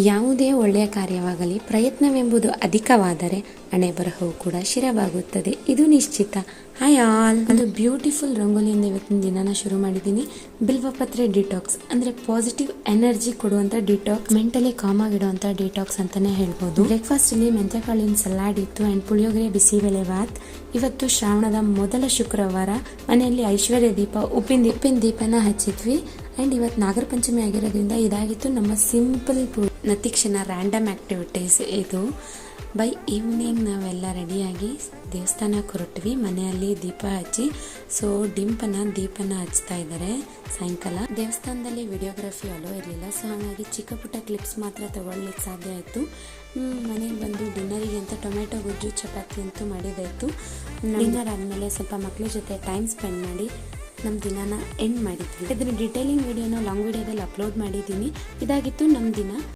ಯಾವುದೇ ಒಳ್ಳೆಯ ಕಾರ್ಯವಾಗಲಿ ಪ್ರಯತ್ನವೆಂಬುದು ಅಧಿಕವಾದರೆ ಹಣೆ ಬರಹವು ಕೂಡ ಶಿರವಾಗುತ್ತದೆ, ಇದು ನಿಶ್ಚಿತ. ಹಾಯ್ ಆಲ್, ಒಂದು ಬ್ಯೂಟಿಫುಲ್ ರಂಗೋಲಿಯಿಂದ ಇವತ್ತಿನ ದಿನಾನ ಶುರು ಮಾಡಿದ್ದೀನಿ. ಬಿಲ್ವಪತ್ರೆ ಡಿಟಾಕ್ಸ್ ಅಂದ್ರೆ ಪಾಸಿಟಿವ್ ಎನರ್ಜಿ ಕೊಡುವಂತ ಡಿಟಾಕ್ಸ್, ಮೆಂಟಲಿ ಕಾಮ್ ಆಗಿಡುವಂತ ಡಿಟಾಕ್ಸ್ ಅಂತಾನೆ ಹೇಳ್ಬೋದು. ಬ್ರೇಕ್ಫಾಸ್ಟ್ ಅಲ್ಲಿ ಮೆಂತೆಕಾಳಿನ ಸಲಾಡ್ ಇತ್ತು ಅಂಡ್ ಪುಳಿಯೋಗರೆ ಬಿಸಿಬೇಳೆ ಬಾತ್. ಇವತ್ತು ಶ್ರಾವಣದ ಮೊದಲ ಶುಕ್ರವಾರ ಮನೆಯಲ್ಲಿ ಐಶ್ವರ್ಯ ದೀಪ ಉಪ್ಪಿನ ದೀಪನ ಹಚ್ಚಿದ್ವಿ. ಅಂಡ್ ಇವತ್ತು ನಾಗರ ಪಂಚಮಿ ಆಗಿರೋದ್ರಿಂದ ಇದಾಗಿತ್ತು ನಮ್ಮ ಸಿಂಪಲ್ ನತಿಕ್ಷಣ ರ್ಯಾಂಡಮ್ ಆಕ್ಟಿವಿಟೀಸ್. ಇದು ಬೈ ಈವ್ನಿಂಗ್ ನಾವೆಲ್ಲ ರೆಡಿಯಾಗಿ ದೇವಸ್ಥಾನಕ್ಕೆ ಹೊರಟ್ವಿ. ಮನೆಯಲ್ಲಿ ದೀಪ ಹಚ್ಚಿ, ಸೊ ದೀಪನ ಹಚ್ತಾ ಇದ್ದಾರೆ ಸಾಯಂಕಾಲ. ದೇವಸ್ಥಾನದಲ್ಲಿ ವಿಡಿಯೋಗ್ರಫಿ ಅಲೋ ಇರಲಿಲ್ಲ, ಸೊ ಹಾಗಾಗಿ ಚಿಕ್ಕ ಪುಟ್ಟ ಕ್ಲಿಪ್ಸ್ ಮಾತ್ರ ತಗೊಳ್ಲಿಕ್ಕೆ ಸಾಧ್ಯ ಆಯಿತು. ಮನೆಗೆ ಬಂದು ಡಿನ್ನರಿಗೆ ಅಂತ ಟೊಮೆಟೊ ಗೊಜ್ಜು ಚಪಾತಿ ಅಂತೂ ಮಾಡಿದಾಯಿತು. ಡಿನ್ನರ್ ಆದಮೇಲೆ ಸ್ವಲ್ಪ ಮಕ್ಕಳ ಜೊತೆ ಟೈಮ್ ಸ್ಪೆಂಡ್ ಮಾಡಿ ನಮ್ಮ ದಿನಾನ ಎಂಡ್ ಮಾಡಿದ್ವಿ. ಇದರ ಡೀಟೇಲಿಂಗ್ ವಿಡಿಯೋನ ಲಾಂಗ್ ವಿಡಿಯೋದಲ್ಲಿ ಅಪ್ಲೋಡ್ ಮಾಡಿದ್ದೀನಿ. ಇದಾಗಿತ್ತು ನಮ್ಮ ದಿನ.